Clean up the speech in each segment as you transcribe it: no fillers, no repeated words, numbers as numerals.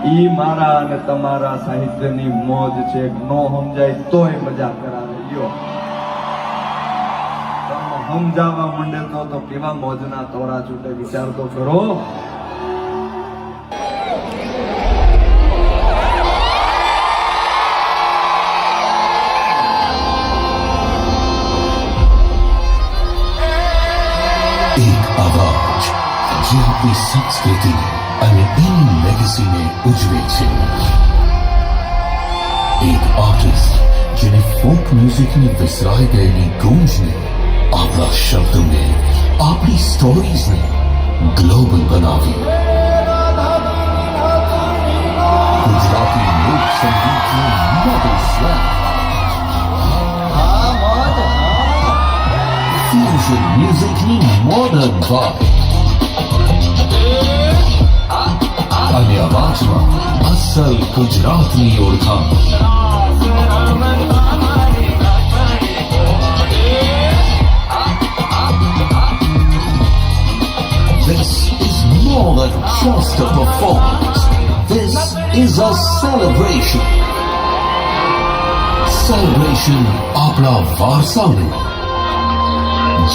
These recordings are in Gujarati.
ઈ મારા અને તમારા સાહિત્યની મોજ છે. નો સમજાય તોય મજા કરાવે. લ્યો સમજાવવા માંડે તો કેવા મોજના તોરા છૂટે. વિચાર તો કરો. એક અવાજ જે આપણી સંસ્કૃતિ અને એની લેગસીને ઉજવે છે. એક આર્ટિસ્ટ જેને ફોક મ્યુઝિકની વિસરાઈ ગયેલી ગૂંજને, આપણા શબ્દોને, આપણી સ્ટોરીઝને ગ્લોબલ બનાવી. ગુજરાતી લોક સંગીતનું નવું સ્લેમ, ફ્યુઝન મ્યુઝિકની મોડર્ન વાઇબ અને અવાજમાં અસલ ગુજરાતની ઓળખાણ. This is more than just a performance. This is a celebration. Celebration આપણા વારસાનો,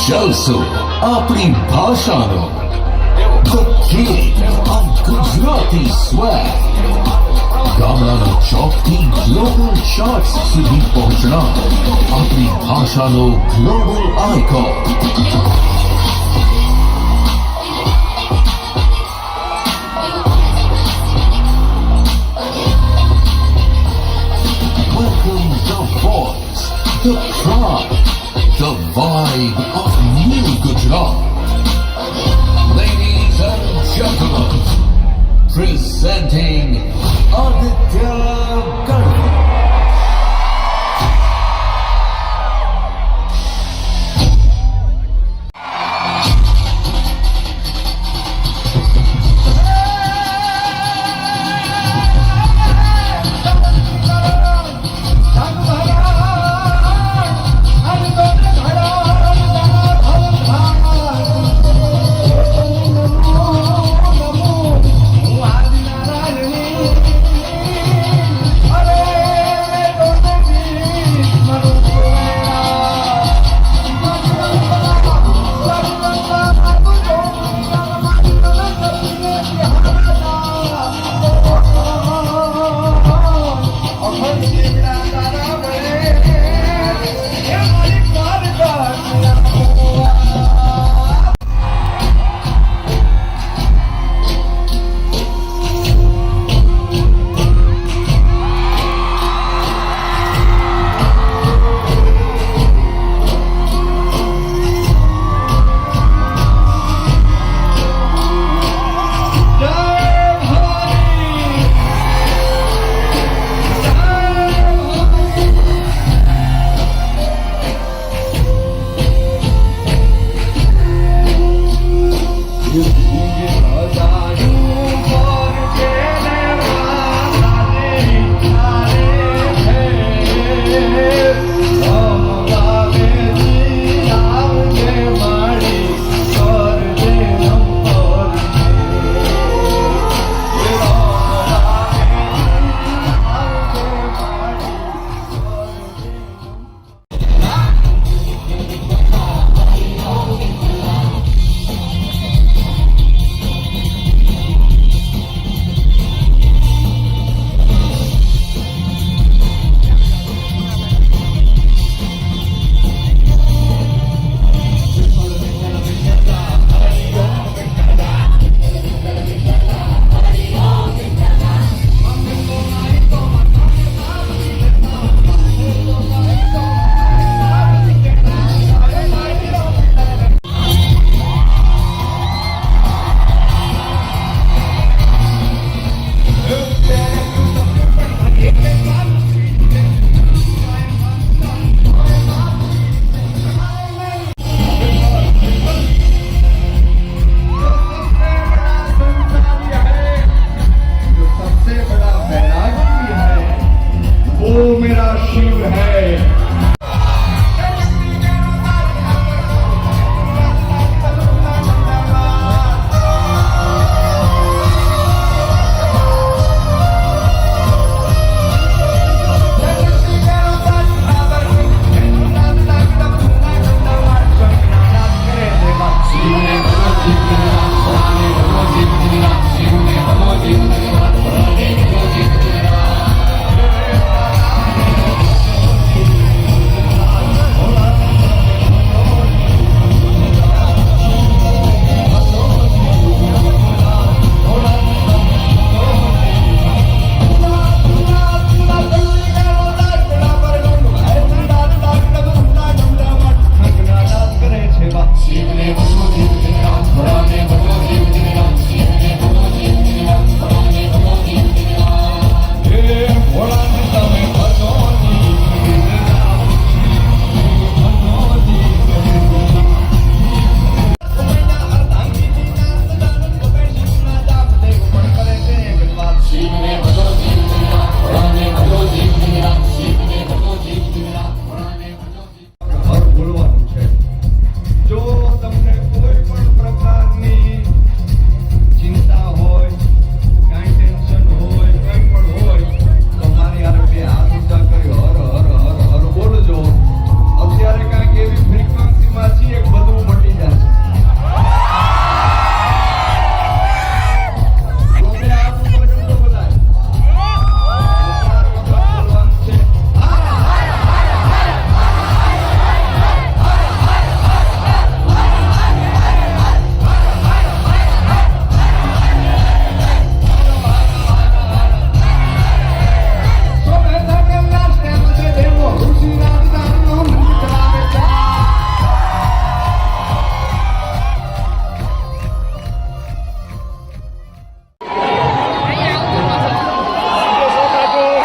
જલસો આપણી ભાષાનો. The king of Gujarati swag. ગામડાનો ચોકથી ગ્લોબલ ચાર્ટ્સ સુધી પહોંચનાર આપણી ભાષાનો global icon. Welcome the voice, the pride, the vibe of New Gujarat. Ladies and gentlemen, presenting Aditya Garg. અરે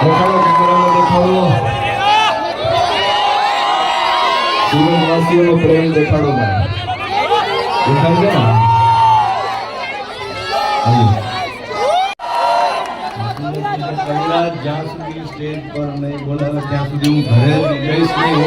દેખાડો કેમેરામાં દેખાડો સુરતવાસીઓનો પ્રેમ દેખાડો ભાઈ દેખાડશે ને કૈલાસ જ્યાં સુધી સ્ટેજ પર નહીં બોલાવે ત્યાં સુધી હું ઘરે જ જઈશ નહીં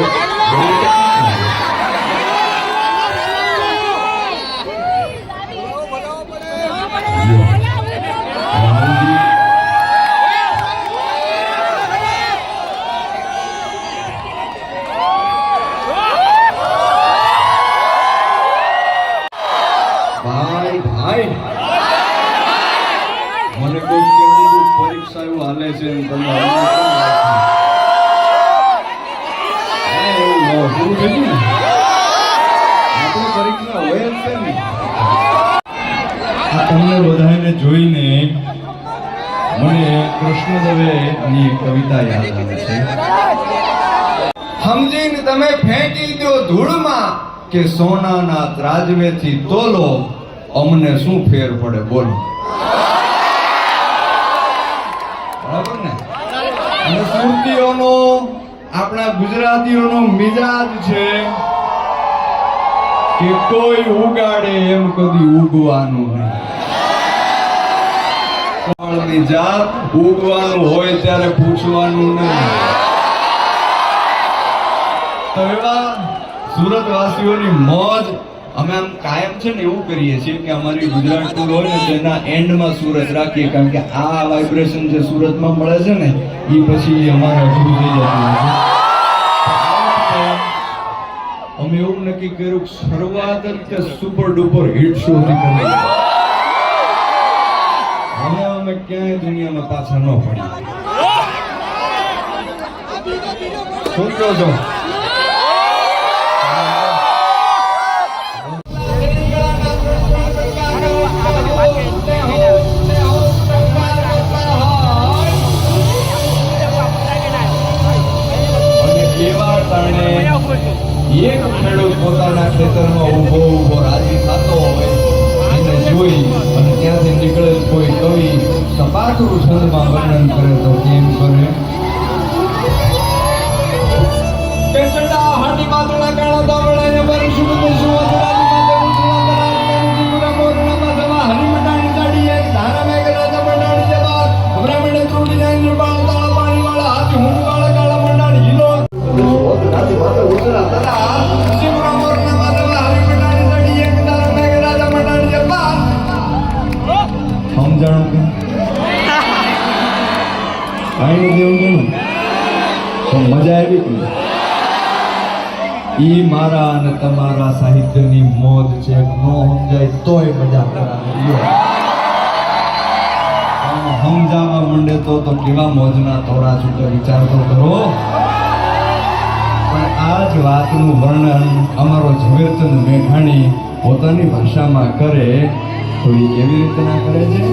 ભાઈ ભાઈ મને કોઈ કેવું પરીક્ષા એવું હાલે છે ને તમે આપણી પરીક્ષા હોય જ છે ને આ તમને બધાને જોઈને મને કૃષ્ણદેવની કવિતા યાદ આવે છે સમજીને તમે ફેંકી દો ધૂળમાં કે સોનાના ત્રાજવેથી તોલો અમને શું ફેર પડે બોલો બરાબર ને અને સુરતીઓનો આપણા ગુજરાતીઓનો મિજાજ છે કે કોઈ ઉગાડે એમ કદી ઉગવાનું નહીં જાત ઉગવાનું હોય ત્યારે પૂછવાનું નહીં તો એવા સુરતવાસીઓની મોજ અમે આમ કાયમ છે ને એવું કરીએ છીએ કે અમારી ગુજરાત ટૂર હોય ને તેના એન્ડમાં સુરત રાખીએ કારણ કે આ વાઇબ્રેશન જે સુરતમાં મળે છે ને એ પછી અમારે અધૂરું થઈ જતું હોય છે અમે એવું નક્કી કર્યું શરૂઆત જ કે સુપર ડુપર હિટ શો થી કરી અમે ક્યાંય દુનિયામાં પાછા ન પડીએ શું કહો છો એક ખેડૂત પોતાના ખેતરમાં ઊભો રાજી થતો હોય એને જોઈ અને ત્યાંથી નીકળેલ કોઈ કવિ સપાટું છંદમાં વર્ણન કરે તો કેમ કરે કે ચડા હાટી માતળા કાળા દાવળાને પરિશુદ્ધ સુવજરાજી માતે ઉજળા કરાની ગુરા મોરણામાં જવા હરિમટાણી જાડીએ ધારા મેઘરા જબડાણી જવા બ્રાહ્મણે ત્રુટી જાય નિર્બાળ તાળા પાણી વાળા હાથી હુંડ વાળા કાળા મંડાણી હિલો રાજી માતે ઉજળા તરા સમજાણું કે કાંઈ નથી સમજાણું તો મજા આવી કે ઈ મારા અને તમારા સાહિત્યની મોજ છે ન સમજાય તોય મજા કરાવે સમજાવવા માંડે તો કેવા મોજના તોરા છૂટે વિચાર તો કરો પણ આ જ વાતનું વર્ણન અમારો ઝવેરચંદ મેઘાણી પોતાની ભાષામાં કરે તો એ કેવી રીતના કરે છે અને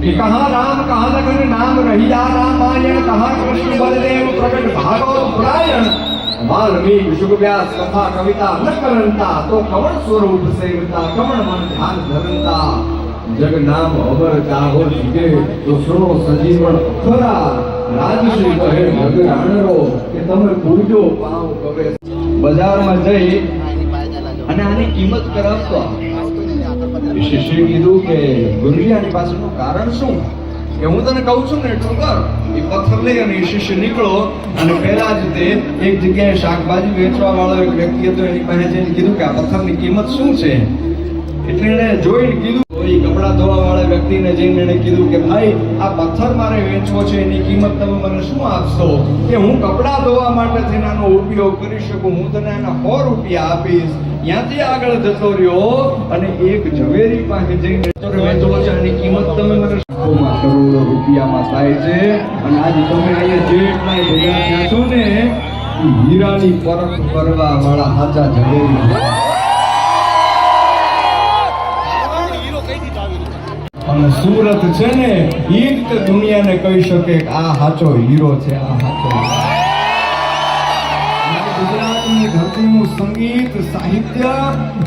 कि कहाँ राम कहाँ लखन नाम रहिया रामायण, कहाँ कृष्ण बलदेव प्रकट भागवत पुराण, वाल्मीकि शुक व्यास कथा कविता न करंता, तो कवण स्वरूप सेवता कवण मन ध्यान धरंता। जग नाम अबर चाहो જીગે તો સુરો સજીવન ખરા, રાજશ્રી કહે જગ રાણરો કે તમે પૂજો પાવ કવે। બજારમાં જઈ અને આની કિંમત કરાવતો શિષ્ય કીધું કે ગુરુજી આની પાછળનું કારણ શું? કે હું તને કહું છું ને એટલું કર। એ પથ્થર લઈ અને એ શિષ્ય નીકળો અને પહેલા જ તે એક જગ્યાએ શાકભાજી વેચવા વાળો એક વ્યક્તિ હતો, એની પાસે જઈને કીધું કે આ પથ્થરની કિંમત શું છે? એટલે એને જોઈને કીધું, એ કપડા ધોવા વાળા વ્યક્તિને જઈને એને કીધું કે ભાઈ આ પથ્થર મારે વેચવો છે, એની કિંમત તમે મને શું આપશો? કે હું કપડા ધોવા માટે થઈને આનો ઉપયોગ કરી શકું, હું તને આના 100 રૂપિયા આપીશ। ત્યાંથી આગળ જતો રહ્યો અને એક ઝવેરી પાસે જઈને વેચવો છે, આની કિંમત તમે મને લાખોમાં કરોડો રૂપિયામાં થાય છે। અને આજે તમે અહીંયા જેટલા ભેગા થયા છો ને, એ હીરાની પરખ કરવા વાળા સાચા ઝવેરી। અને સુરત છે ને એ જ તે દુનિયાને કહી શકે કે આ સાચો હીરો છે, આ સાચો ગુજરાતની ધરતીનું સંગીત સાહિત્ય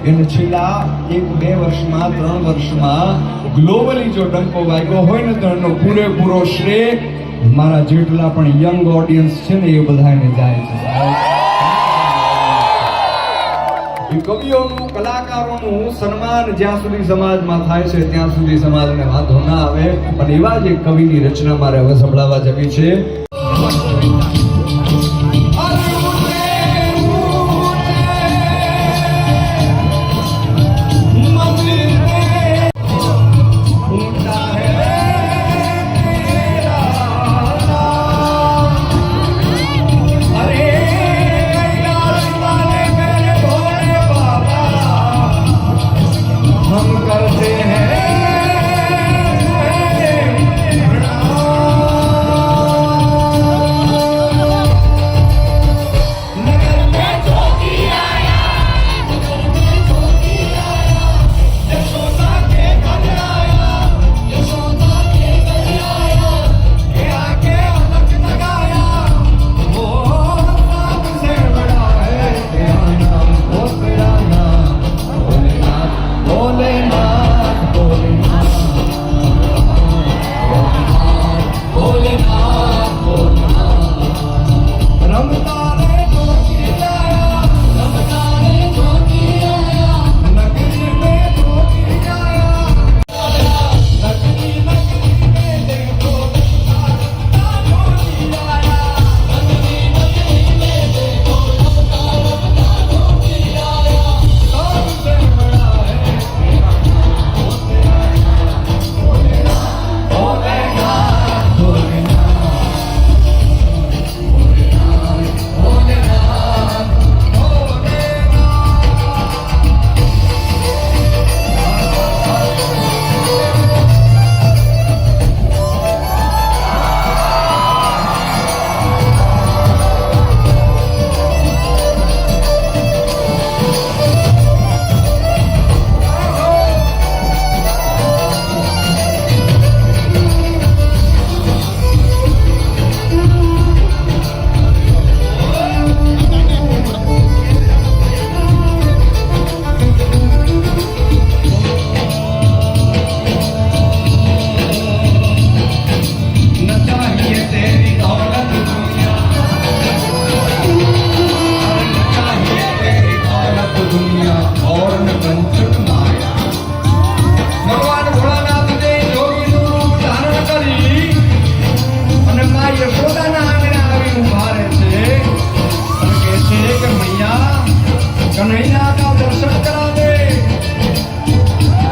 એને છેલ્લા 1-2 વર્ષમાં 3 વર્ષમાં ગ્લોબલી જો ડંકો વાગ્યો હોય ને તો એનો પૂરેપૂરો શ્રેય મારા જેટલા પણ યંગ ઓડિયન્સ છે ને એ બધાને જાય છે સાહેબ। કવિઓનું કલાકારોનું સન્માન જ્યાં સુધી સમાજમાં થાય છે ત્યાં સુધી સમાજને વાંધો ના આવે, પણ એવા જ એક કવિની રચના મારે હવે સંભળાવવા જવી છે। કનૈયાના દર્શન કરાવે.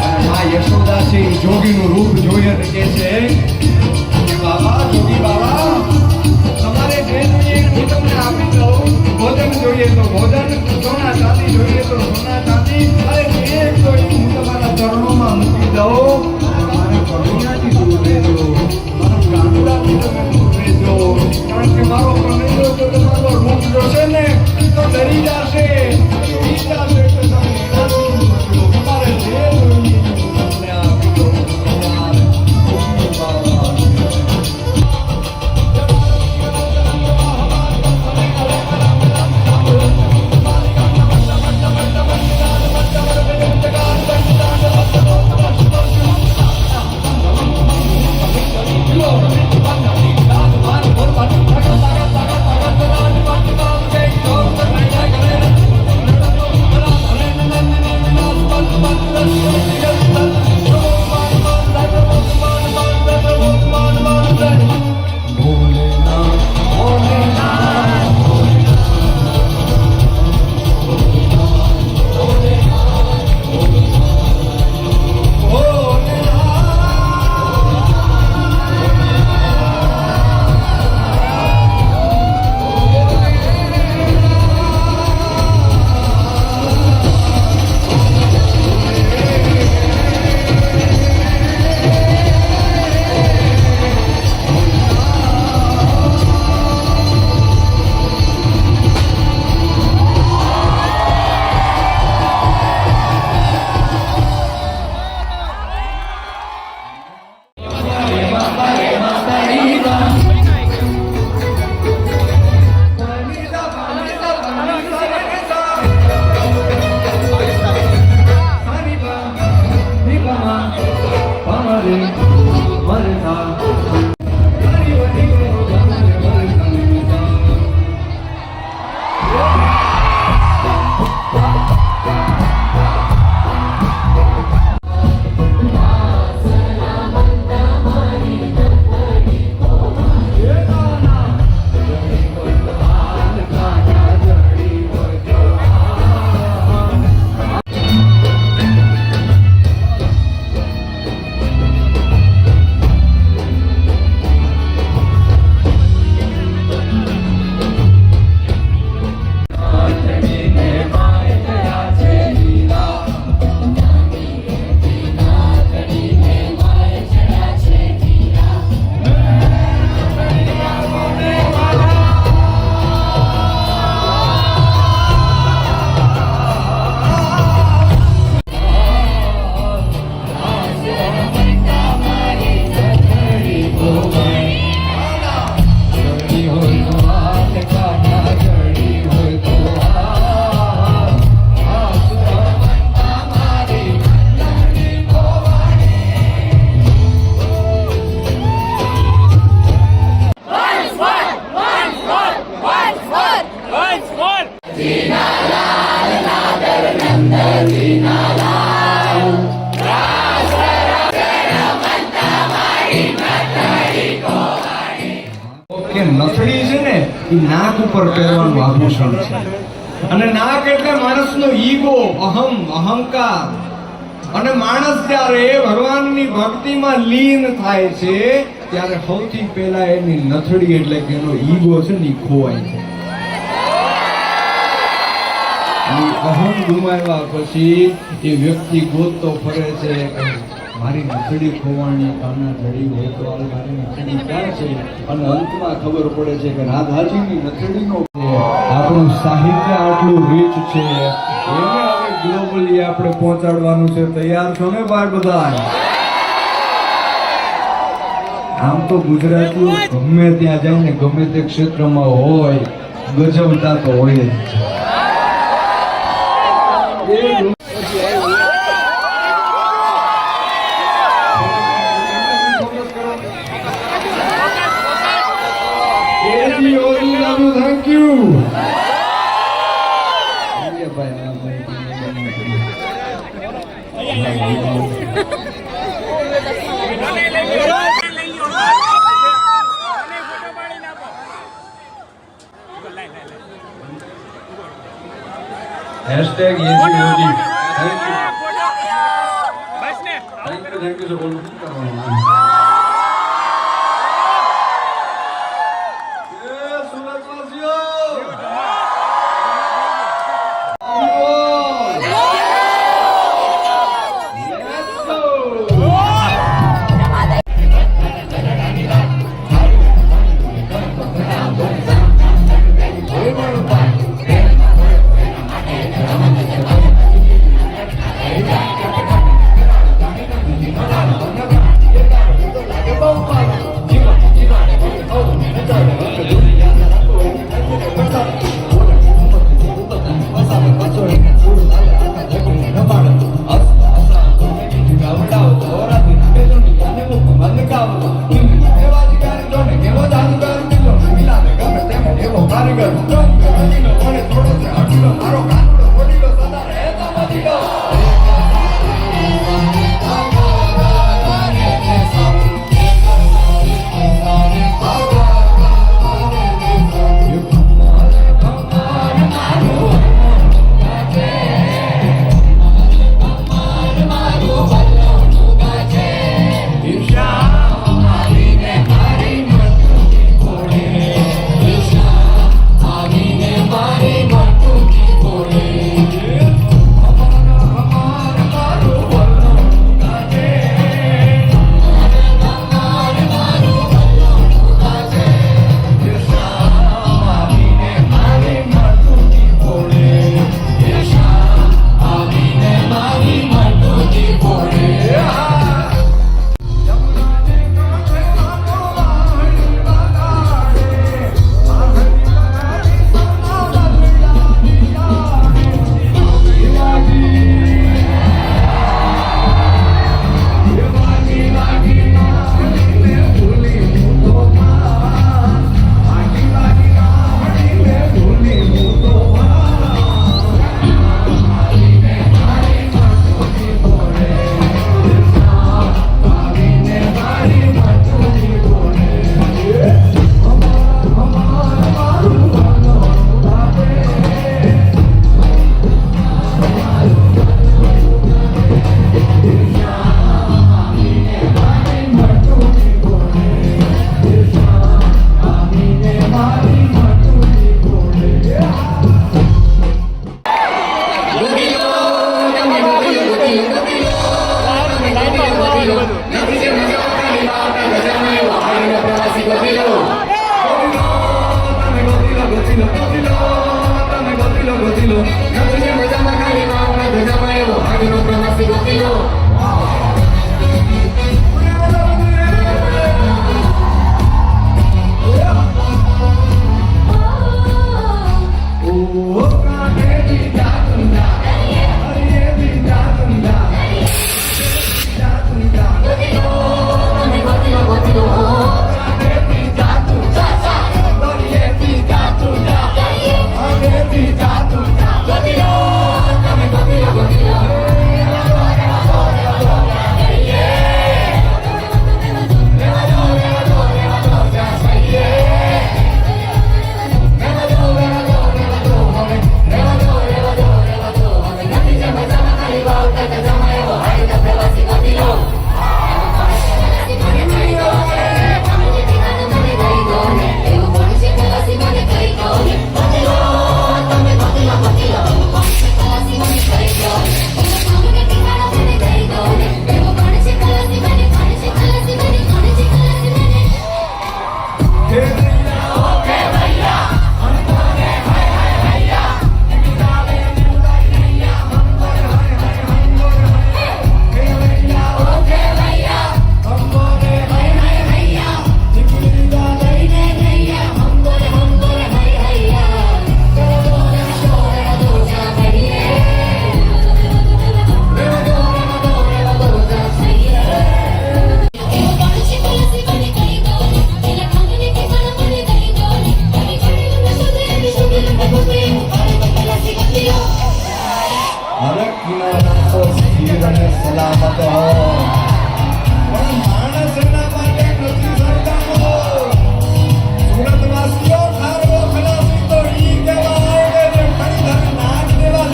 અને માં યશોદા છે એ જોગીનું રૂપ જોઈ અને કહે છે કે બાબા, જોગી બાબા, તમારે જે જોઈએ હું તમને આપી દઉં. ભોજન જોઈએ તો ભોજન, સોના ચાંદી જોઈએ તો સોના ચાંદી, અરે જે જોઈએ હું તમારા ચરણોમાં મૂકી દઉં. મારા કરુણાથી દૂર રહેજો, મારા કાનુડાથી તમે દૂર રહેજો. કારણ કે મારો કનૈયો જો તમારો રૂપ જોશે ને તો ડરી જશે, ડરી જશે. તો તમે એનાથી મૂકજો. તમારે જે જોઈએ હું તમને આપી દઉં. ભગવાન, જોગી બાબા. કે નથડી છે ને એ નાક ઉપર પહેરવાનું આભૂષણ છે. અને નાક એટલે માણસનો ઈગો, અહમ, અહંકાર. અને માણસ જ્યારે ભગવાનની ભક્તિમાં લીન થાય છે ત્યારે સૌથી પહેલા એની નથડી એટલે કે એનો ઈગો છે ને એ ખોવાય છે. અહમ ગુમાવ્યા પછી એ વ્યક્તિ ગોતતો ફરે છે કે મારી નથડી ખોવાણી, કાના જડી હોય તો મારી નથડી ક્યાં છે? અને અંતમાં ખબર પડે છે કે રાધાજીની નથડીનો આપણું સાહિત્ય આટલું રીચ છે, એને હવે ગ્લોબલી આપણે પહોંચાડવાનું છે. તૈયાર છો ને ભાઈ બધા? આમ તો ગુજરાતીઓ ગમે ત્યાં જાય ને ગમે તે ક્ષેત્રમાં હોય ગજવતા તો હોય જ. Thank you. હેશટેગ યજી થેન્ક યુ છે બોલું શું કરવાનું એ સુરતવાસીઓ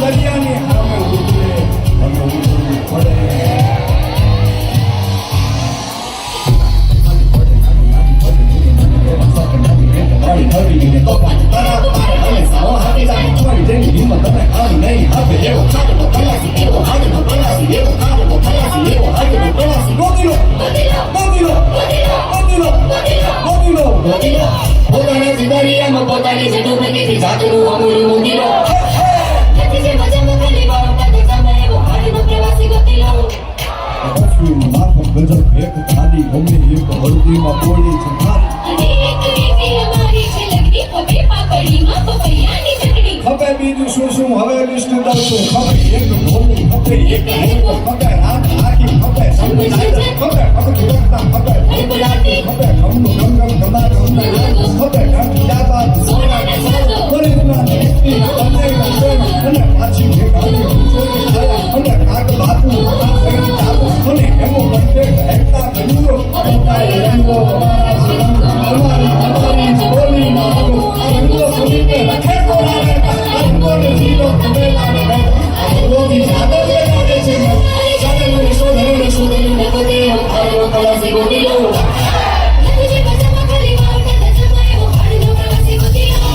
દરિયા વિવિધ જાતનું અમૂલ મુંદીલો નથી જે મજામાં ખાલી વાળો કાઢે જામે એવો હાડનો પ્રવાસી ગતિલો અશ્વિન માફક ગજબ એક થાળી ગમે એક હળદીમાં પોળી છે થાળી અને એક વીટી અમારી છે લગડી ખભે પાપડીમાં પપૈયાની ચટણી ખપે બીજું શું શું હવે લિસ્ટ દઉં છું ખપે એક ઢોલી ખપે એક હેકો ખપે રાત આખી ખપે ખપે ખપે ધોકતા ખપે ગુલાબી ખપે ખમનું ગંગમ ગમા ગમના ખપે કાકી ડાબા સોનાના સાદો પરિણામ એકથી બંને ગમે અને પાછી ભેગાવી અને કાક બાપુ કરી ચાલો અને એમો બંને એકતા ગણુરો કાય રંગો અમારી બોલી માગો રંગો સુનીને રખે કોરાને રંગોને જીલો કમેલાને રોજી સાદર બેનાડે છે સાદરને શોધને શોધને ગતે હાડનો પ્રવાસી ગતિલો નથી જે મજામાં ખાલી વાળો કાઢે જામે એવો હાડનો પ્રવાસી ગતિલો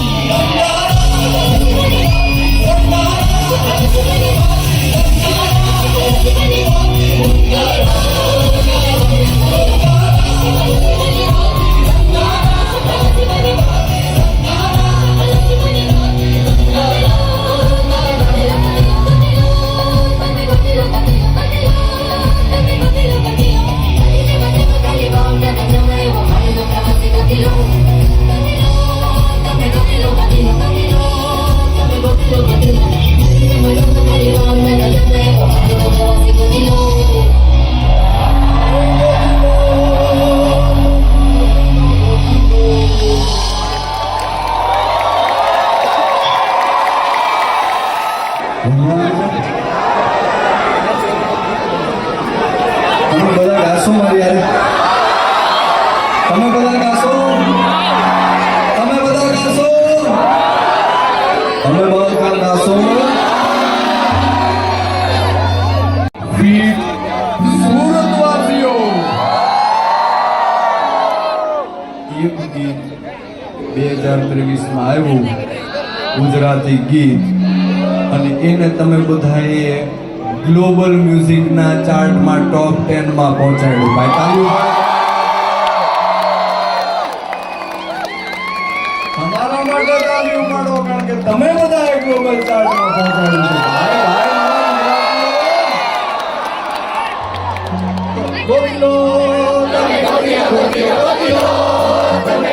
તમે બધા ગાશો મારી યાર તમે બધા ગાશો તમે બધા ગાશો તમે બધા ગાશો ફીટ સુરતવાસીઓ એક ગીત 2023 માં આવ્યું ગુજરાતી ગીત અને એને તમે બધાએ ગ્લોબલ મ્યુઝિકના ચાર્ટમાં ટોપ 10 માં પહોંચાડ્યું ભાઈ તાળીઓ તમારા માટે તાળીઓ પાડો કારણ કે તમે બધાએ ગ્લોબલ ચાર્ટમાં પહોંચાડ્યું છે ભાઈ ગોવિંદો તમે ગોવિંદો તમે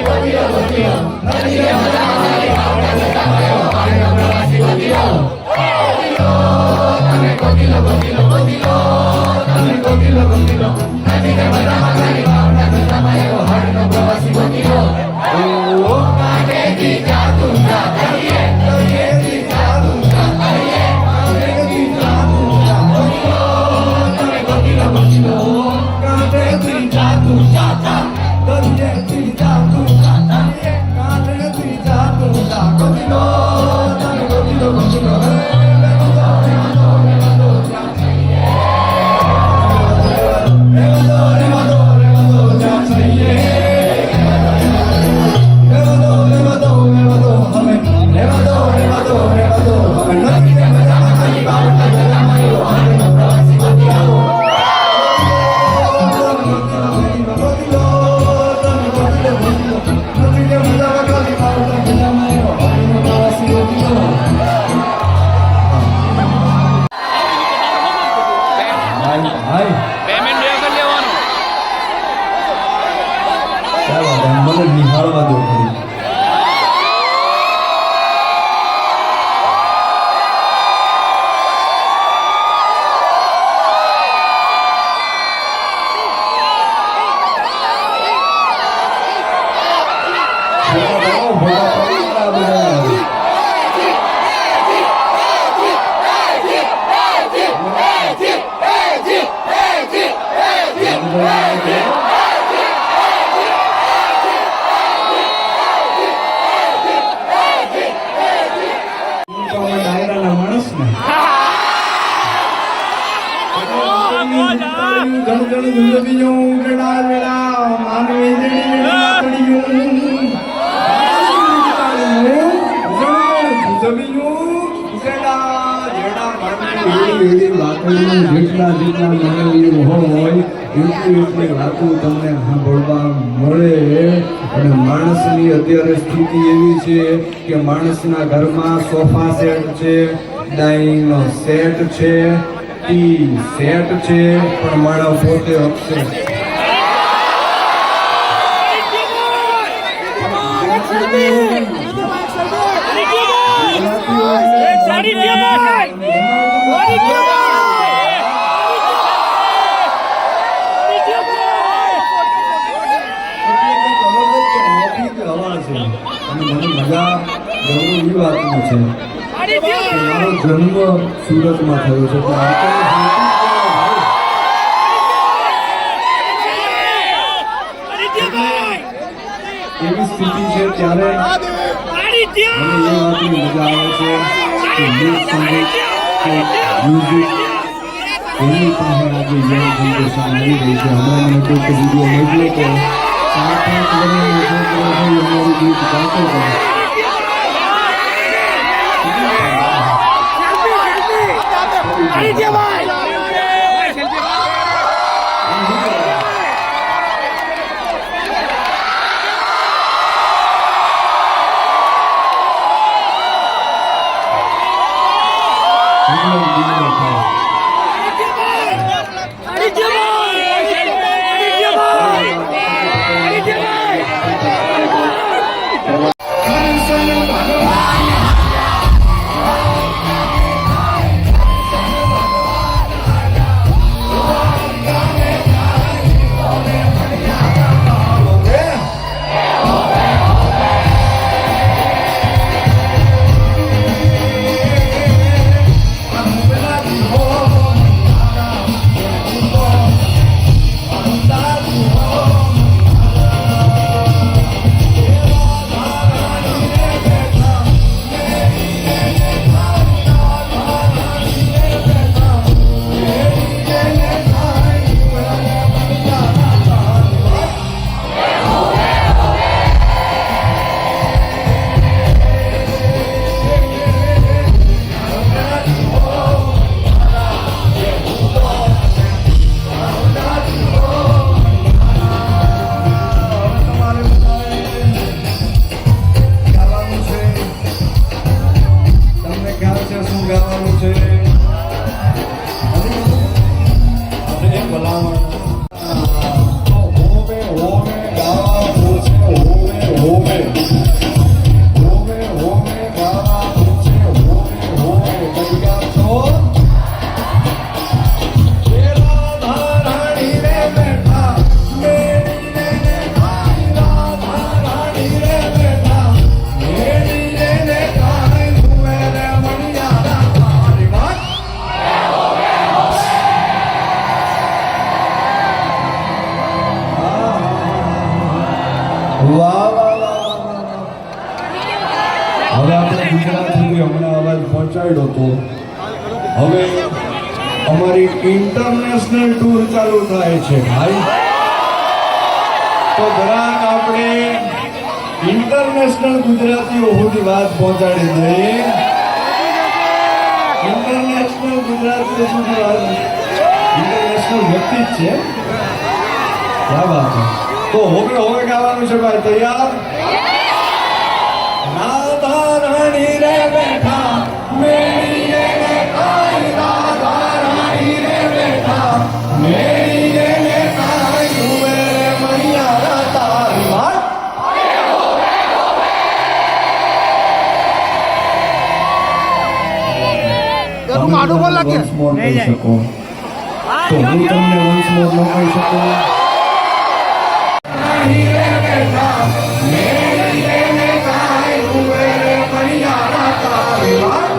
મને નિહાળવા દો ખરી ડાયરાના માણસ ને ઘણું ઘણું ગુંદબીયું ઉગડા વેળા માનવી જડી તળિયું જેટલા જેટલા મને હોય એટલી વાતો તમને સાંભળવા મળે. અને માણસની અત્યારે સ્થિતિ એવી છે કે માણસના ઘરમાં સોફા સેટ છે, ડાઇનિંગ નો સેટ છે, ટી સેટ છે, પણ માણસ પોતે અપસેટ. મારો જન્મ સુરતમાં થયો છે, પણ એવી સ્થિતિ છે ત્યારે મને એ વાતની મજા આવે છે કે લોક સંગીત કે મ્યુઝિક એની પાસે આજે યંગ જનરેશન આવી રહી છે. હમણાં મને કોઈક વિડીયો મોકલ્યો કે 7-8 વર્ષનો છોકરો છે અમારું ગીત ગાતો હતો. હવે આપણે ગુજરાત સુધી હમણાં અવાજ પહોંચાડ્યો તો હવે અમારી ઇન્ટરનેશનલ ટૂર ચાલુ થાય છે ભાઈ. તો જરાક આપણે ઇન્ટરનેશનલ ગુજરાતીઓ સુધી વાત પહોંચાડી દઈએ. ઇન્ટરનેશનલ ગુજરાતીઓ સુધી વાત, ઇન્ટરનેશનલ વ્યક્તિ જ છે. ક્યાં વાત છે. તો હવે ગાવાનું છે ભાઈ. તૈયાર? રાધા રાણી રે બેઠા મેરી રે આઈ, રાધા રાણી રે બેઠા મેરી રે આઈ, હુએ રે મૈયા તારી વાત. મારું બોલ લાગે વન્સ મોર કહી શકો તો હું તમને વન્સ મોર ન કહી શકું. રાણી રે બેઠા મેરી રે આઈ, હુએ રે મૈયા તારી વાત.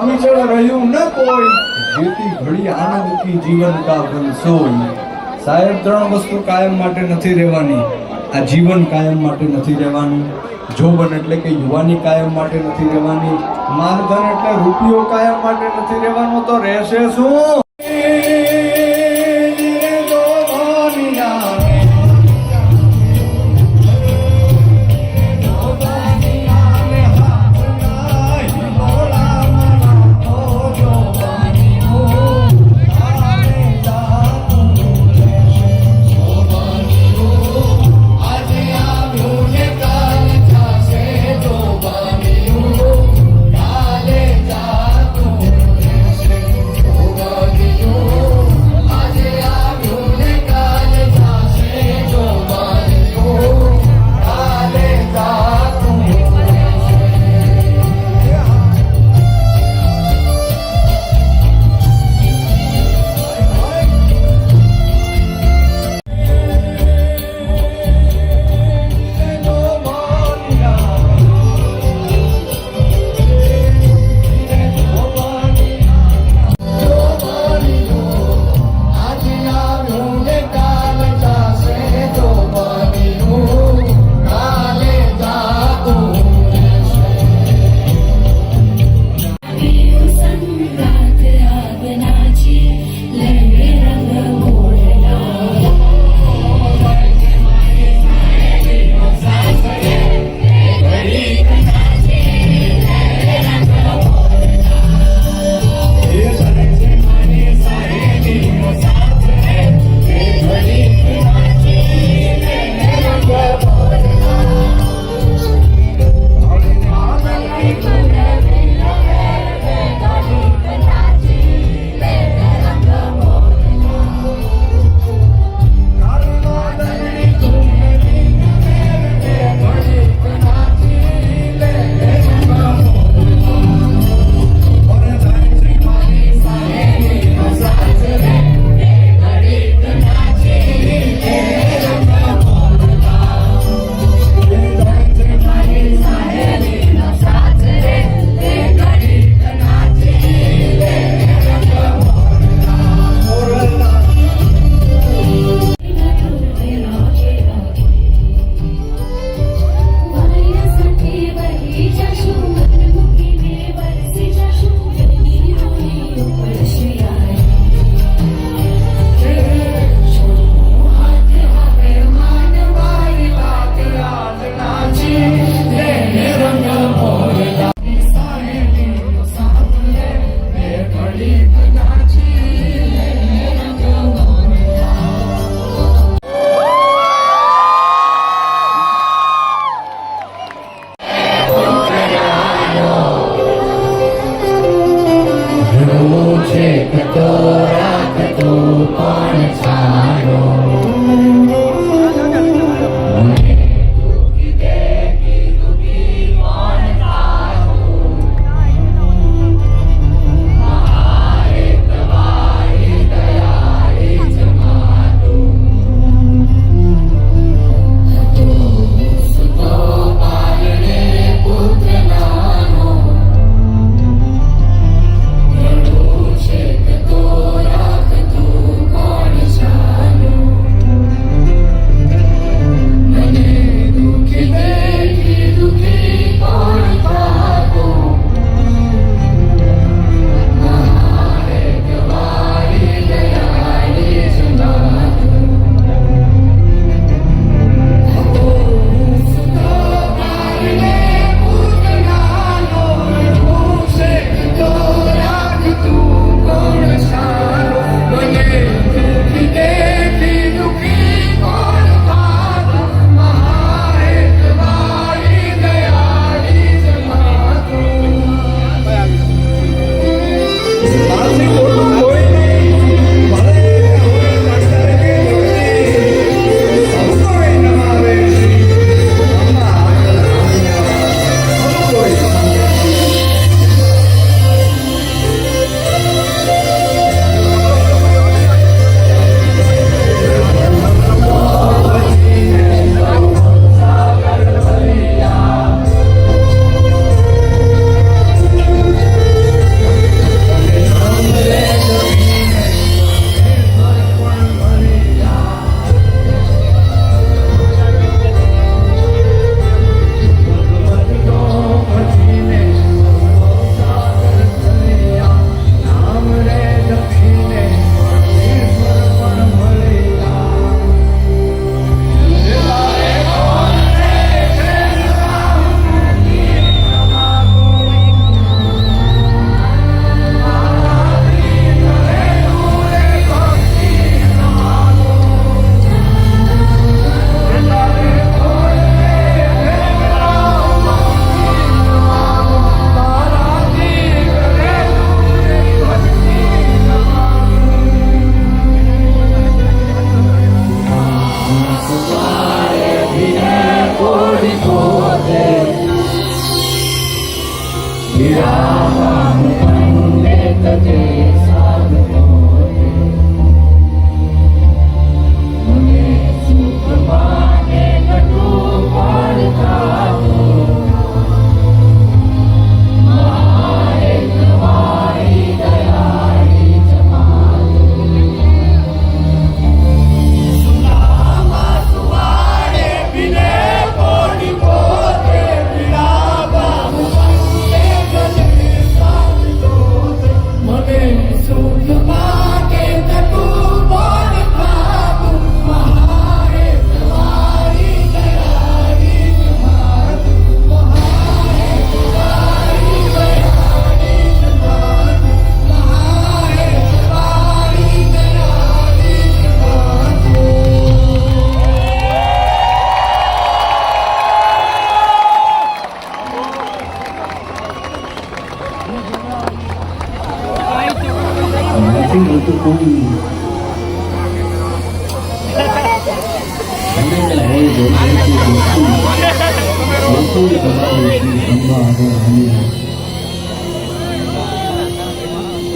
અવિચળ રહ્યું ન કોઈ જેથી ઘડી આનંદથી જીવન કા વંશોય. સાહેબ, 3 વસ્તુ કાયમ માટે નથી રહેવાની. આ જીવન કાયમ માટે નથી રહેવાનું. જોબન એટલે કે યુવાની કાયમ માટે નથી રહેવાની. માનધન એટલે રૂપિયો કાયમ માટે નથી રહેવાનો. તો રહેશે શું?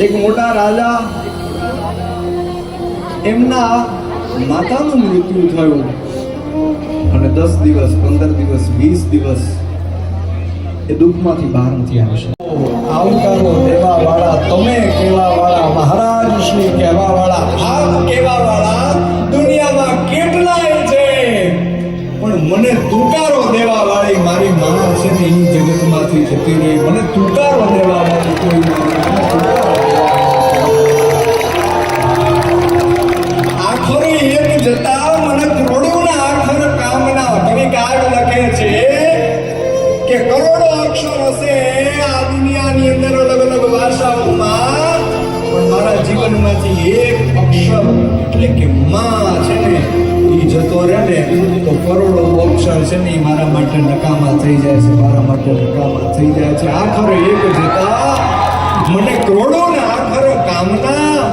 એક મોટા રાજા એમના માતાનું મૃત્યુ થયું અને 10 દિવસ 15 દિવસ 20 દિવસ એ દુઃખમાંથી બહાર નથી આવશે. આવકારો દેવા વાળા તમે કેવા વાળા મહારાજ શ્રી કહેવા વાળા આપ કેવા વાળા દુનિયામાં કેટલાય છે, પણ મને તુકારો દેવા વાળી મારી માં છે ને એ જગતમાંથી જતી રહી. મને તુકારો દેવા વાળી કોઈ આખરે એક જતા મને કરોડોના આખર કામના કવિકાર લખે છે કે કરોડો અક્ષર હશે આ દુનિયાની અંદર અલગ અલગ ભાષાઓમાં, પણ મારા જીવનમાંથી એક અક્ષર એટલે કે માં છે ને એ જતો રહે ને તો કરોડો અક્ષર છે ને એ મારા માટે નકામા થઈ જાય છે, મારા માટે નકામા થઈ જાય છે. આખરે એક જતા મને કરોડોના આખર કામના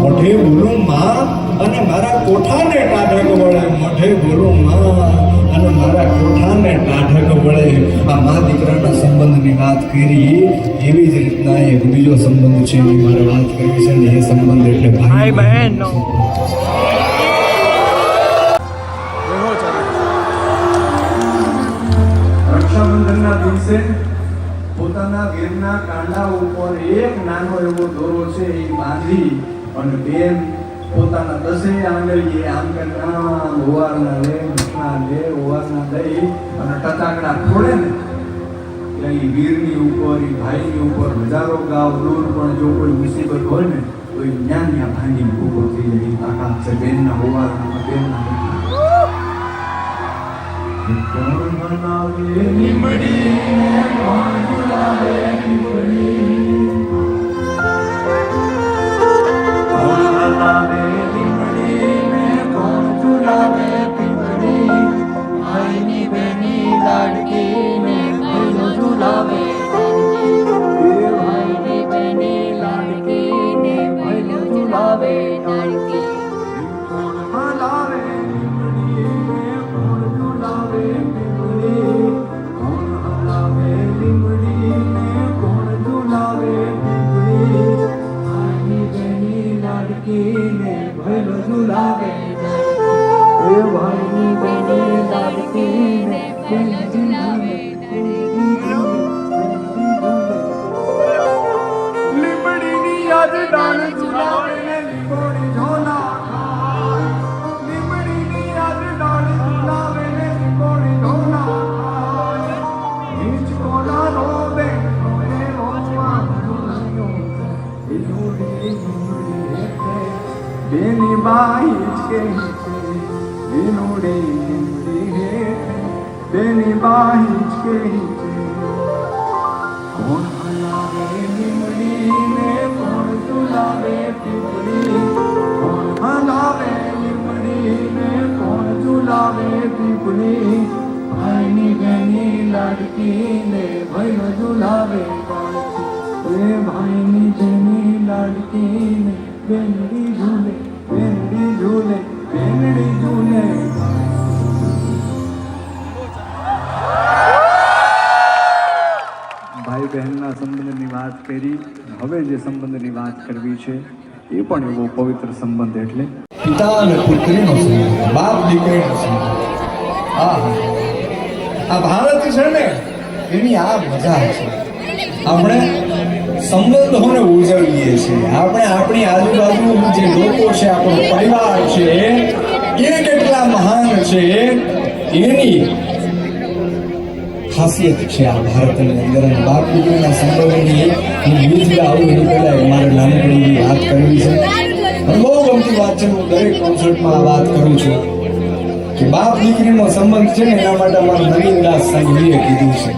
મોઢે બોલું માં અને મારા કોઠાને ટાઢક વળે, મોઢે બોલું માં અને મારા કોઠાને ટાઢક વળે. આ મા દીકરાના સંબંધની વાત કરી એવી જ રીતના એક બીજો સંબંધ છે એની મારે વાત કરવી છે ને એ સંબંધ એટલે ભાઈ બહેનનો. રક્ષાબંધનના દિવસે પોતાના ઘેરના કાંડા ઉપર એક નાનો એવો દોરો છે એ બાંધી અને બેન પોતાના 10 આંગળીએ આમ કે આમ ઓવારના લે દક્ષિણા લે ઓવારના દઈ અને ટટાકડા ફોડે ને એટલે એ વીરની ઉપર એ ભાઈની ઉપર હજારો ગાવ દૂર પણ જો કોઈ મુસીબત હોય ને તો એ ન્યા ભાંગીને ઊભો થઈ જાય. એ તાકાત છે બેનના ઓવારના બેનના. કોણ મનાવે લીમડી કોણ ઝુલાવે લીમડી, કોણ મનાવે લીમડી ને કોણ ઝુલાવે લીમડી, ભાઈની બહેની લાડકી ને ભાઈનો ઝુલાવે ભાઈની બહેની લાડકી ને ભાઈનો ઝુલાવે લાડકી. કોણ મનાવે લીમડી ને કોણ ઝુલાવે લીમડી, કોણ હલાવે લીમડી ને કોણ ઝુલાવે લીમડી, ભાઈની બહેની લાડકી ને ભાઈનો ઝુલાવે એ ભાઈની બહેની લાડકી ને ભાઈનો ઝુલાવે લીમડીની યાદ ડાળ ઝુલાવે ને લીંબોડી ઝોલા ખાય, લીમડીની યાદ ડાળ ઝુલાવે ને લીંબોડી ઝોલા ખાય, હિંચકોલા રોવે રોવે રોવા ઝુલાયો લીંબોડી લીંબડી હેઠે બેની બાઈ હિંચકે હિંચકે લીંબડી લીંબડી હેઠે બેની બાઈ હિંચકે હિંચકે. કોણ હલાવે લીમડી ને કોણ ઝુલાવે પીપળી, કોણ હલાવે લીમડી ને કોણ ઝુલાવે પીપળી, ભાઈની બહેની લાડકી ને ભાઈનો ઝુલાવે બાળકી, એ ભાઈની બહેની લાડકી ને બેનડી ઝૂલે બેનડી ઝૂલે બેનડી ઝૂલે. ભાઈ બહેનના સંબંધની વાત કરી, હવે જે સંબંધની વાત કરવી છે એ પણ એવો પવિત્ર સંબંધ એટલે પિતા અને પુત્રીનો સંબંધ, બાપ દીકરીનો સંબંધ. આ ભારત છે ને એની આ મજા છે. આપણે સંબંધોને ઉજવીએ છીએ, આપણે આપણી આજુબાજુ જે લોકો છે, આપણો પરિવાર છે એ કેટલા મહાન છે એની ખાસિયત છે આ ભારતની અંદર. અને બાપ દીકરીના સંબંધની હું ગીત ગાઉં એની પહેલાં મારે નાનકડી વાત કરવી છે. અને બહુ ગમતી વાત છે, હું દરેક કોન્સર્ટમાં આ વાત કરું છું કે બાપ દીકરીનો સંબંધ છે ને એના માટે અમારા નગીનદાસ સંઘવીએ કીધું છે.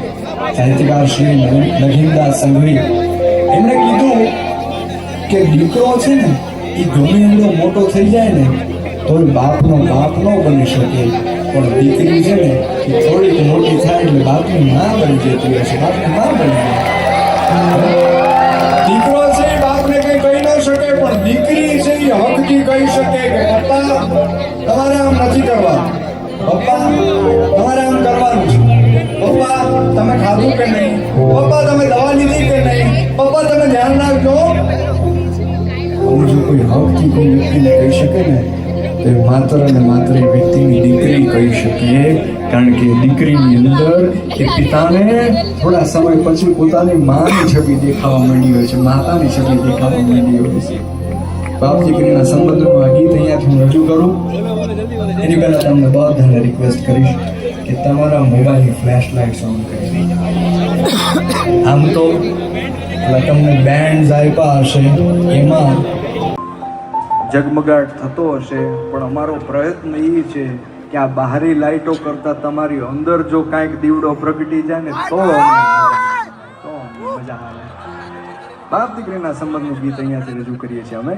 સાહિત્યકાર શ્રી નગીનદાસ સંઘવી એમણે કીધું કે દીકરો છે ને એ ગમે એટલો મોટો થઈ જાય ને તો બાપનો બાપ ન બની શકે, પણ દીકરી છે ને એ થોડીક મોટી થાય એટલે બાપની માં બની જતી હોય છે, બાપની માં બની જાય. દીકરો છે એ બાપને કઈ કહી ન શકે, પણ દીકરી છે એ હકથી કહી શકે કે પપ્પા તમારે આમ નથી કરવા, પપ્પા તમારે આમ કરવાનું છે. પપ્પા તમે ખાધું કે નહીં? પપ્પા તમે દવા લીધી કે નહીં? પપ્પા તમે ધ્યાન રાખજો. આવું જો કોઈ હકથી કોઈ વ્યક્તિને કહી શકે ને તો એ માત્ર અને માત્ર એ વ્યક્તિની દીકરી કહી શકીએ, કારણ કે દીકરીની અંદર એ પિતાને થોડા સમય પછી પોતાની માની છબી દેખાવા માંડી હોય છે, માતાની છબી દેખાવા માંડી હોય છે. બાપ દીકરીના સંબંધોનું આ ગીત અહીંયાથી હું રજૂ કરું એની પહેલા તમને બધાને રિક્વેસ્ટ કરીશ કે તમારા મોબાઈલની ફ્લેશ લાઇટ્સ ઓન કરી દેજો. આમ તો પેલા તમને બેન્ડ આપ્યા હશે એમાં ઝગમગાટ થતો હશે, પણ અમારો પ્રયત્ન એ છે કે આ બહારી લાઇટો કરતા તમારી અંદર જો કાંઈક દીવડો પ્રગટી જાય ને તો અમને મજા આવે. બાપ દીકરીના સંબંધનું ગીત અહીંયાથી રજૂ કરીએ છીએ અમે.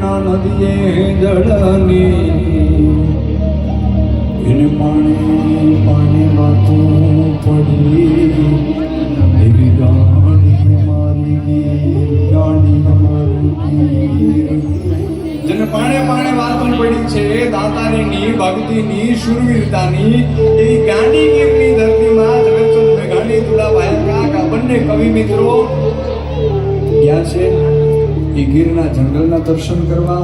ના નદીએ જળની એને પાણી પાણી માથું પડી એવી ગાડી મારી ગીર ગાડી મારી ગીર જેને પાણે પાણે વાતું પડી છે દાતારીની ભક્તિની શૂરવીરતાની એવી ગાંડી ગીરની ધરતીમાં ઝવેરચંદ મેઘાણી તુડાભાઈ કાકા બંને કવિ મિત્રો ગયા છે એ ગીરના જંગલના દર્શન કરવા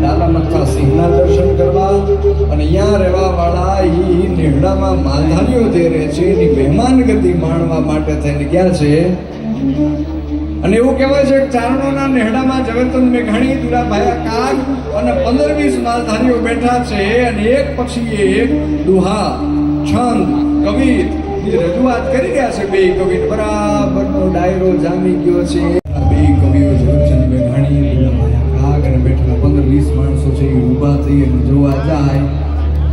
દાદા મથા સિંહના દર્શન કરવા અને અહીંયા રહેવા વાળા ઈ નેહડામાં માલધારીઓ જે રહે છે એની મહેમાન ગતિ માણવા માટે થઈને ગયા છે અને એવું કહેવાય છે કે ચારણોના નેહડામાં ઝવેરચંદ મેઘાણી તુડાભાઈ કાગ અને 15-20 માલધારીઓ બેઠા છે અને એક પછી એક દુહા છંદ કવિત ની રજૂઆત કરી રહ્યા છે બે કવિ બરાબરનો ડાયરો જામી ગયો છે બે કવિઓ ઝવેરચંદ મેઘાણી તુડાભાઈ કાગ અને બેઠેલા 15-20 માણસો છે એ ઊભા થઈ અને જોવા જાય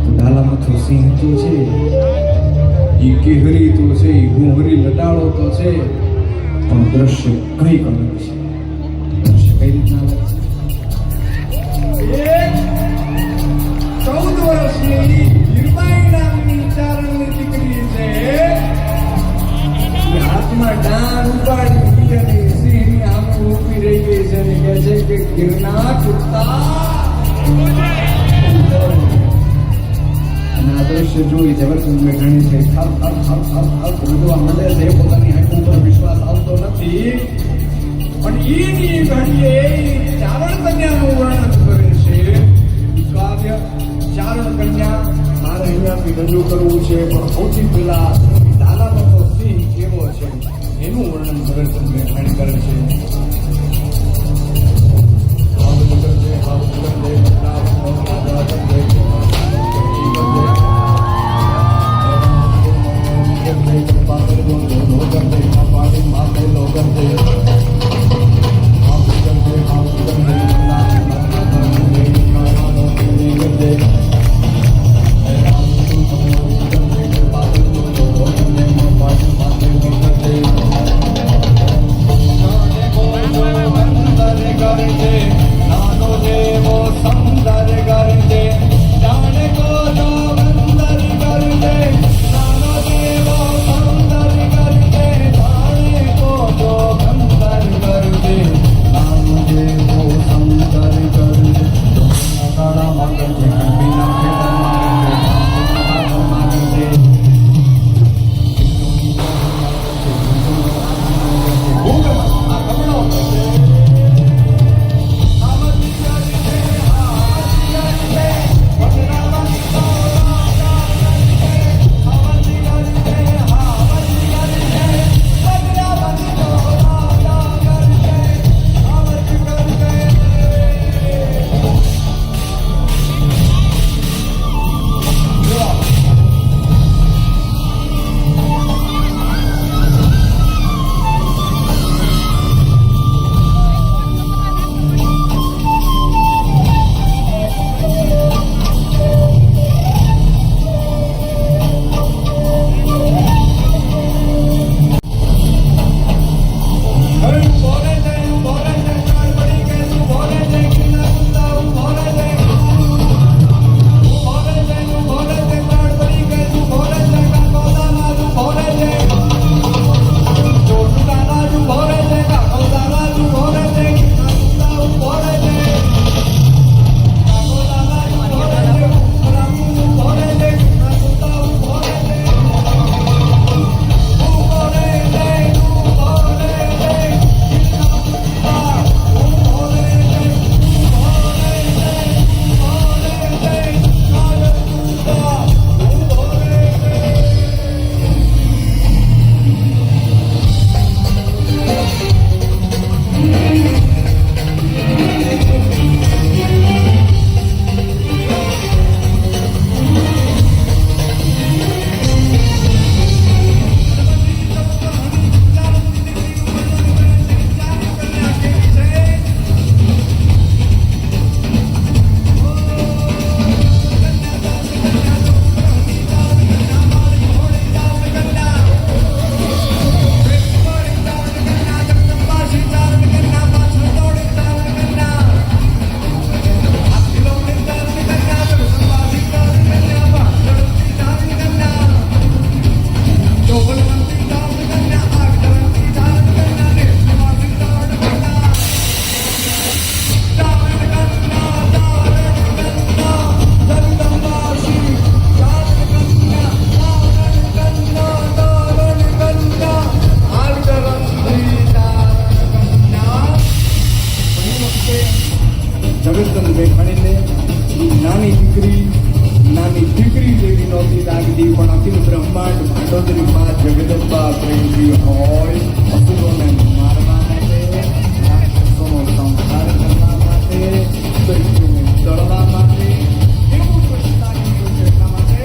તો ડાલામથો સિંહ તો છે એ કેહરી તો છે એ ગુહરી લટાળો તો છે પણ દ્રશ્ય કઈ અલગ છે દ્રશ્ય કઈ રીતના અલગ છે 14 વર્ષની હીરબાઈ નામની ચારણની દીકરી છે એ હાથમાં ડાળ ઉપાડી અને સિંહની આંખો ઊભી રહી ગઈ છે અને કહે છે કે ગિરના કુત્તા અને આ દ્રશ્ય જોઈ ઝવેરચંદ મેઘાણી છે બધું મળે છે પોતાની આંખો ઉપર વિશ્વાસ આવતો નથી પણ ઈની ઘડીએ ચારણ કન્યાનું વર્ણન કરે છે કાવ્ય ચારણ કન્યા મારે અહીંયાથી રજૂ કરવું છે પણ સૌથી પહેલા દાદામથો સિંહ કેવો છે એનું વર્ણન ઝવેરચંદ મેઘાણી કરે છે જગતને દેખાડીને નાની દીકરી જેવી નહોતી લાગતી, પણ અખિલ બ્રહ્માંડ ભાંડોદરી માં જગદંબા પ્રેમજી હોય. અસુરોને મારવા માટે, રાક્ષસોનો સંહાર કરવા માટે, દૈત્યોને દળવા માટે એવું પછી લાગી ગયું છે. એટલા માટે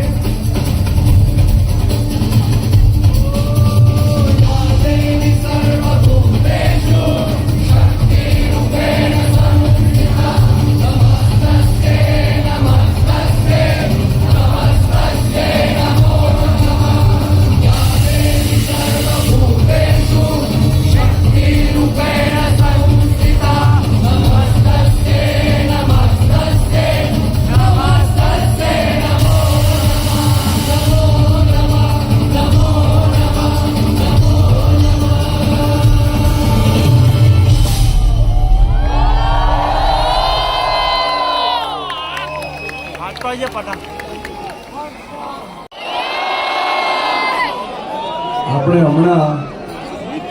હાથ પાડીએ પટા. આપણે હમણાં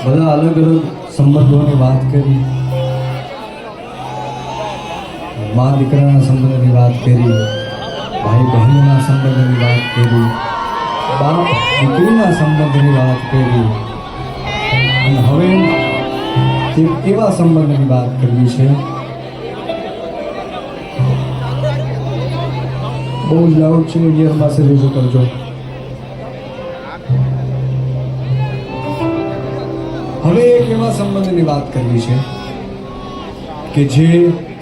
બધા અલગ અલગ સંબંધોની વાત કરી, મા દીકરાના સંબંધની વાત કરી, ભાઈ બહેનના સંબંધની વાત કરી, બાપ દીકરીના સંબંધની વાત કરી, અને હવે એક એવા સંબંધની વાત કરવી છે. બહુ જ લાઉડ છે, ઈયર પાસે રજૂ કરજો. હવે એક એવા સંબંધની વાત કરવી છે કે જે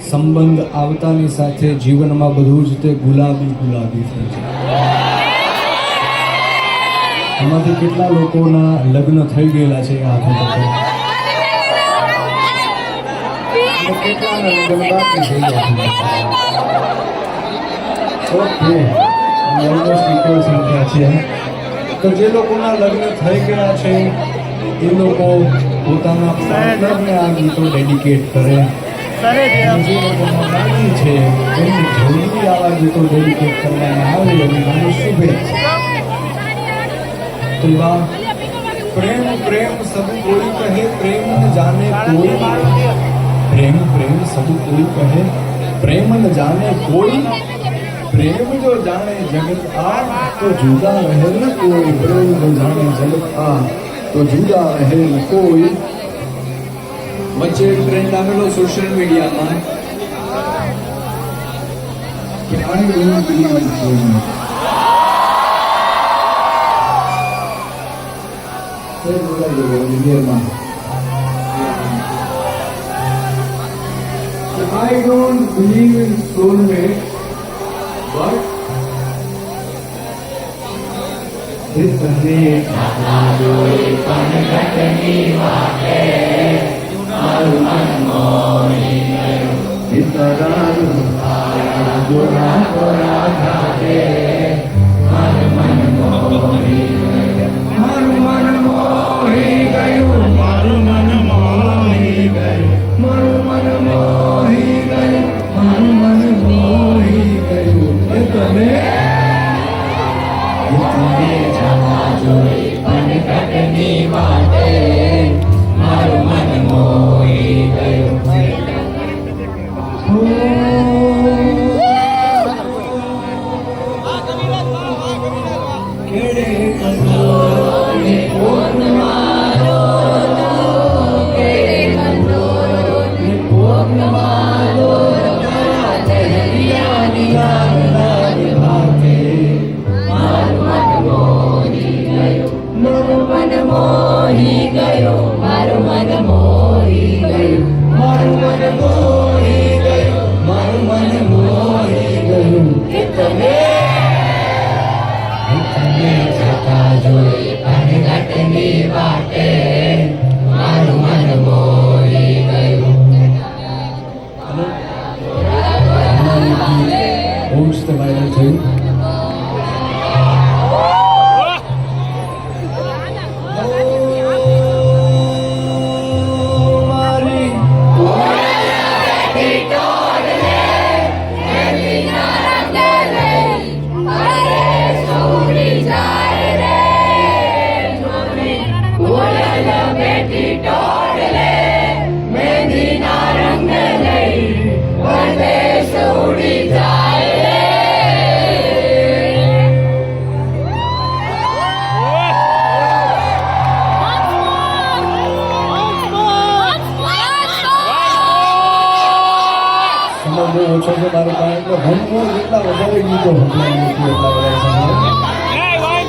સંબંધ આવતાની સાથે જીવનમાં બધું જ તે ગુલાબી થઈ જાય. એમાંથી કેટલા લોકોના લગ્ન થઈ ગયેલા છે આ વખતે, અને કેટલાના લગ્ન બાકી થઈ ગયા છે. ઓકે, ઓલમોસ્ટ ઇક્વલ સંખ્યા છે. તો જે લોકોના લગ્ન થઈ ગયા છે એ લોકો પોતાના પાર્ટનરને આ ગીતો ડેડિકેટ કરે. સરે છે અને જે લોકોના બાકી છે એમની જલ્દી આવા ગીતો ડેડિકેટ કરવામાં આવે એની મને શુભેચ્છા. તો વાહ, પ્રેમ પ્રેમ સબ કોઈ કહે, પ્રેમ ન જાને કોઈ. પ્રેમ પ્રેમ સબ કોઈ કહે, પ્રેમ ન જાને કોઈ. પ્રેમ જો જાણે જગત આ તો જુદા રહે ન કોઈ. પ્રેમ જો જાણે જગત આ તો જુદા રહે ન કોઈ. વચ્ચે એક ટ્રેન્ડ આવેલો સોશિયલ મીડિયામાં કે I don't believe in soulmate. તે બોલાઈ ગયો ઇન્ડિયામાં. I don't believe in soulmate, but મારું મન સમય ઓછો છે મારી પાસે એટલે હમણાં જેટલા વધારે ગીતો સંભળાય એટલા વધારે સંભળાય. Hey, one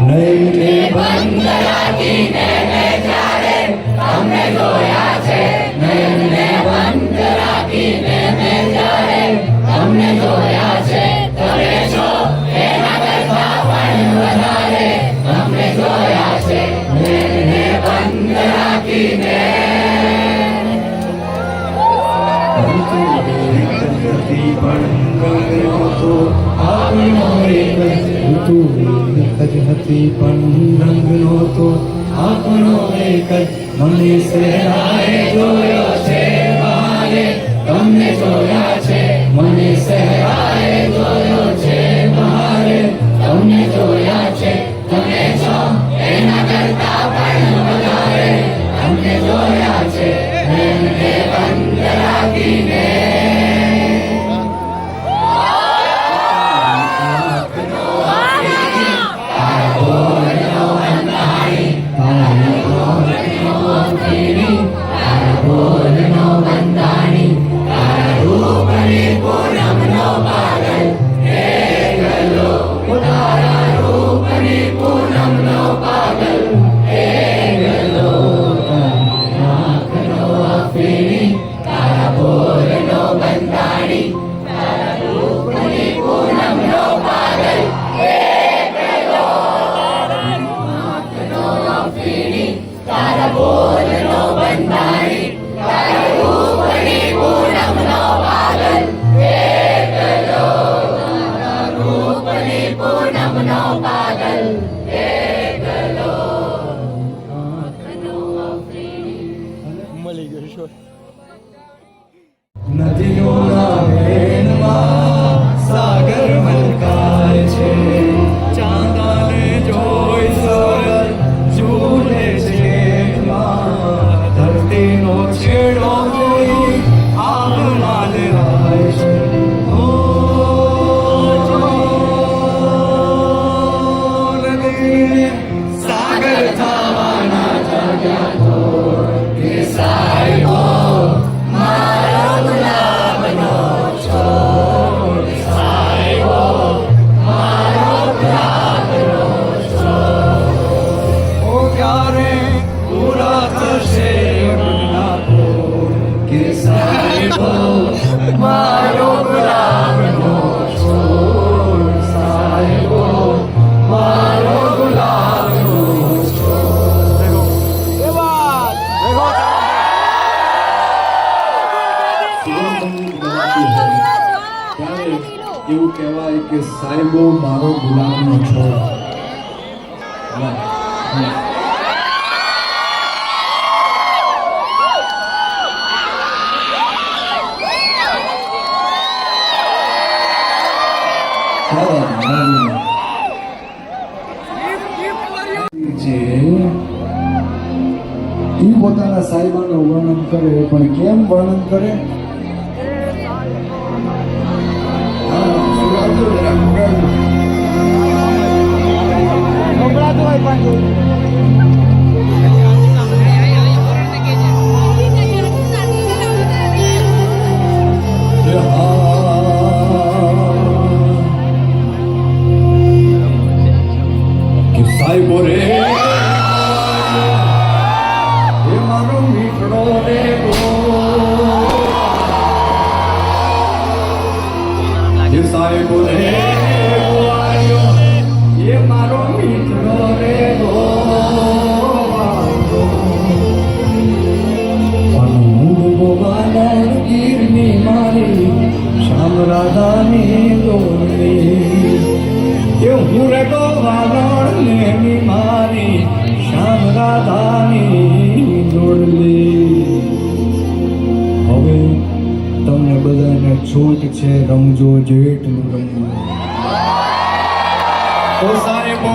નયને બંધ રાખીને મેં જ્યારે તમને જોયા છે, નયને બંધ રાખીને મેં જ્યારે તમને જોયા છે, તમે છો એના કરતા પણ વધારે તમને જોયા છે, નયને બંધ રાખીને. હતી પણ રંગનો તો આપણો એક જ, મને સહેરાએ જોયો છે બહારે, તમને જોયા છે, મને સહેરાએ જોયો છે બહારે, તમને જોયા છે, તમે છો એના કરતા પણ વધારે તમને જોયા છે, નયને બંધ રાખીને. મળી ગયો છો. નદીઓના વેણમાં સાગર મલકાય છે, ચાંદાને જોઈ સૂરજ ઝૂલે છે એમાં, ધરતીનો છેડો જોઈ આભમાં લેવાય છે. નદીને સાગર થવાના જાગ્યા તો કે સાહેબો મારા ગુલાબનો છોડ, સાહેબો મારો ગુલાબનો છોડ. ઓ ક્યારે પૂરા થશે મનના કોડ, કે સાહેબો મારો ગુલાબનો છોડ, સાહેબો મારો ગુલાબનો છોડ. ત્યારે એવું કહેવાય કે સાહેબો મારો ગુલામનો છોડ. વાહ, વાહ. ઈ પોતાના સાહેબાનું વર્ણન કરે, પણ કેમ વર્ણન કરે? સંભળાતું હોય પણ કે સાહેબો રે, એ મારો મીઠડો રે જે સાહેબો રે આવ્યો, એ મારો મીઠડો રે ગીરની મારી શ્યામ રાધાની દોરડી, કે હું રે ગોવાલણ ને મારી શ્યામ રાધાની દોરડી. હવે તમને બધાને છૂટ છે, રમજો જેટલું રમવું. તો સાહેબો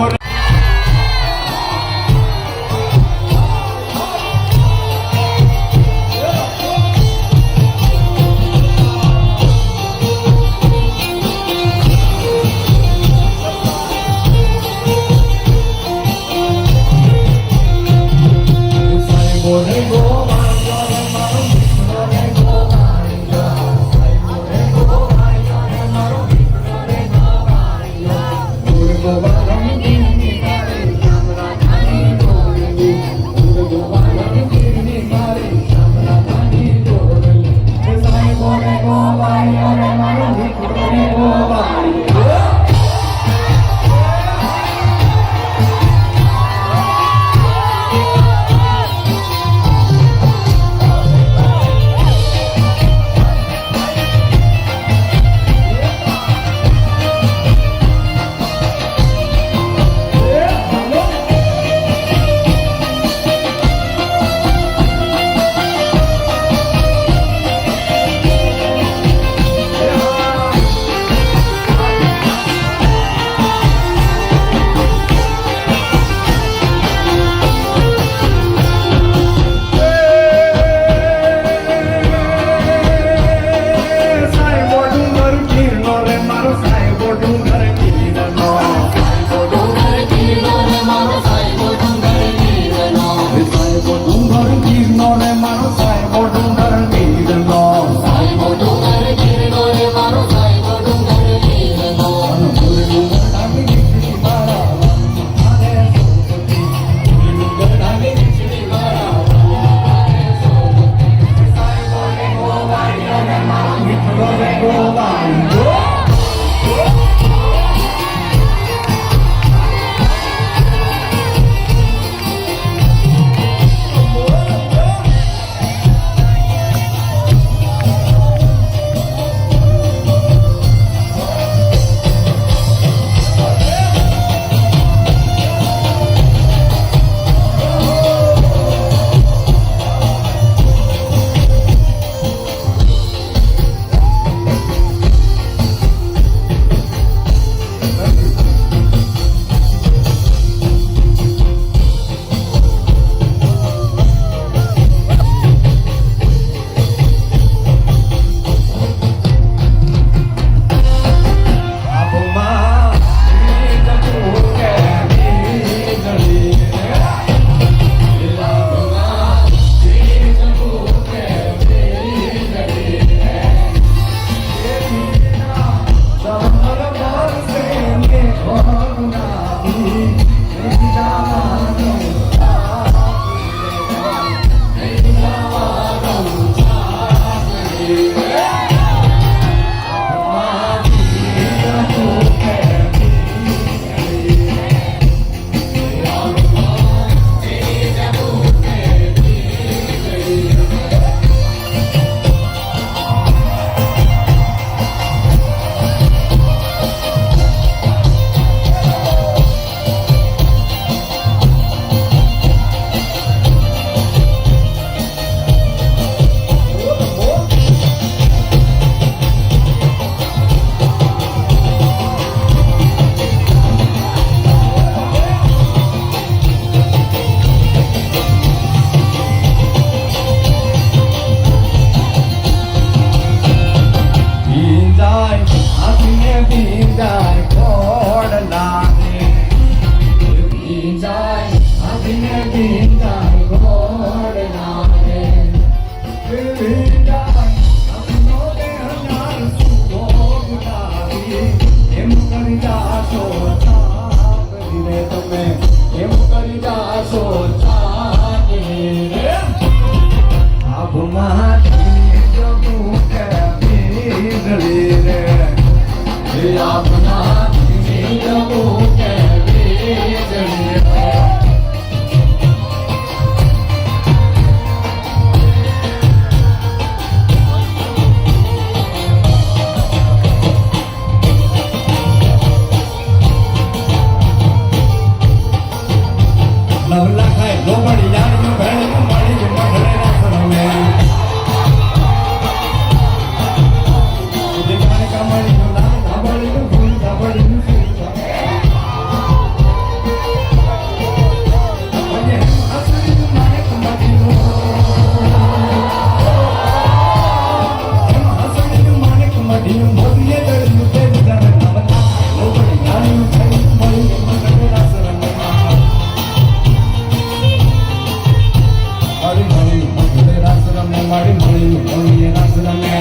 નવલા ખાય લોબડી યાર ભેળ મળી મઢડે ના સરમે દેખાને કામળી નો નામ ધાબળી નું ફૂલ ધાબળી નું ફૂલ અને હસરી નું માને કમાડી નો હસરી નું માને કમાડી નું મોદીએ દળ્યું તે બજાર નવલા લોબડી યાર નું ભેળ મળી મઢડે ના સરમે મારી મળી મઢડે ના સરમે મારી મળી મોદીએ ના સરમે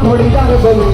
થોડી વાર બોલું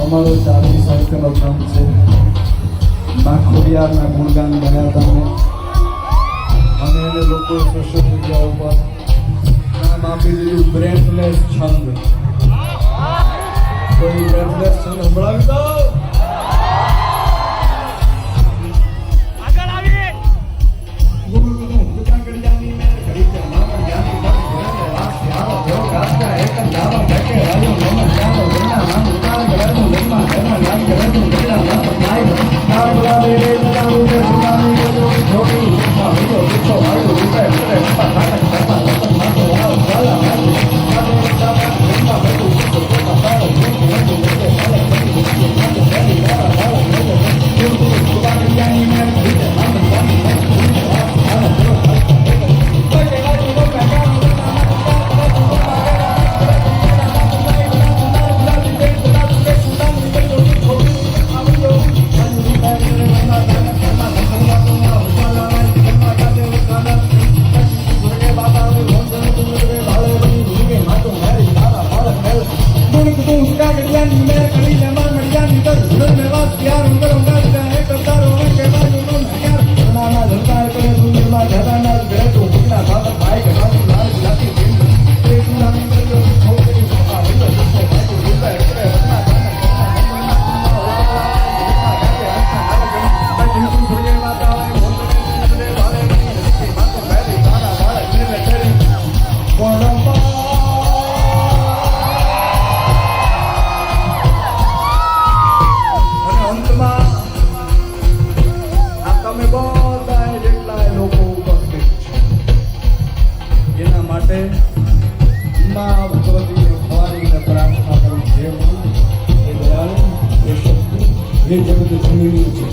અમારો ચાલી સાહિત્યનો ગ્રંથ છે મા ખોડિયારના ગુણગાન ગાયા તમને અને એને લોકો સોશિયલ મીડિયા ઉપર નામ આપી દીધું બ્રેથલેસ છંદ. કોઈ બ્રેથલેસ છંદ સંભળાવી દો.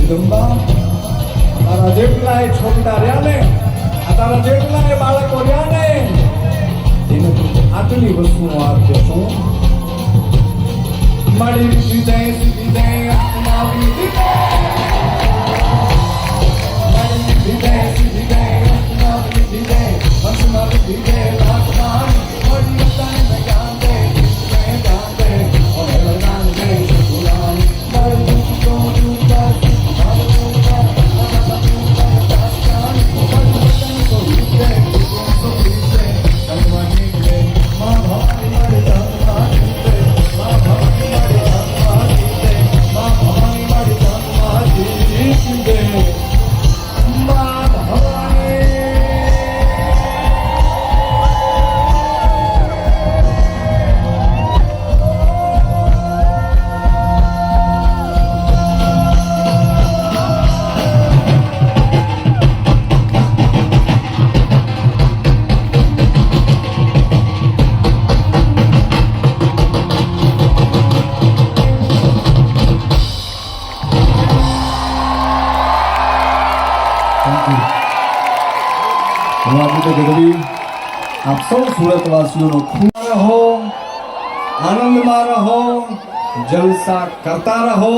જગદંબા તારા જેટલા છોકરા રહ્યા ને આ તારા જેટલા બાળકો રહ્યા ને એને આટલી વસ્તુનો આપજો શું મારી વિદય વિદય આત્માવી વિદય મારી વિદય વિદય આત્માવી વિદય આત્માવી વિદય આત્માવી મોરી તાને ગાંદે ગાંદે ઓ લગાંદે સુલામ હું આપું તો ગઢવી આપ સૌ સુરતવાસીઓનો ખૂબ રહો, આનંદમાં રહો, જલસા કરતા રહો.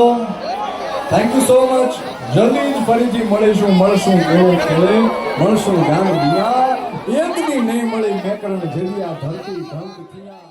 Thank you so much. જલ્દી જ ફરીથી મળશું મેળો ખેલે, મળશું ગામ દિયા, એક દી નહીં મળી મેકરણ જરિયા ધરતી ધંત થયા.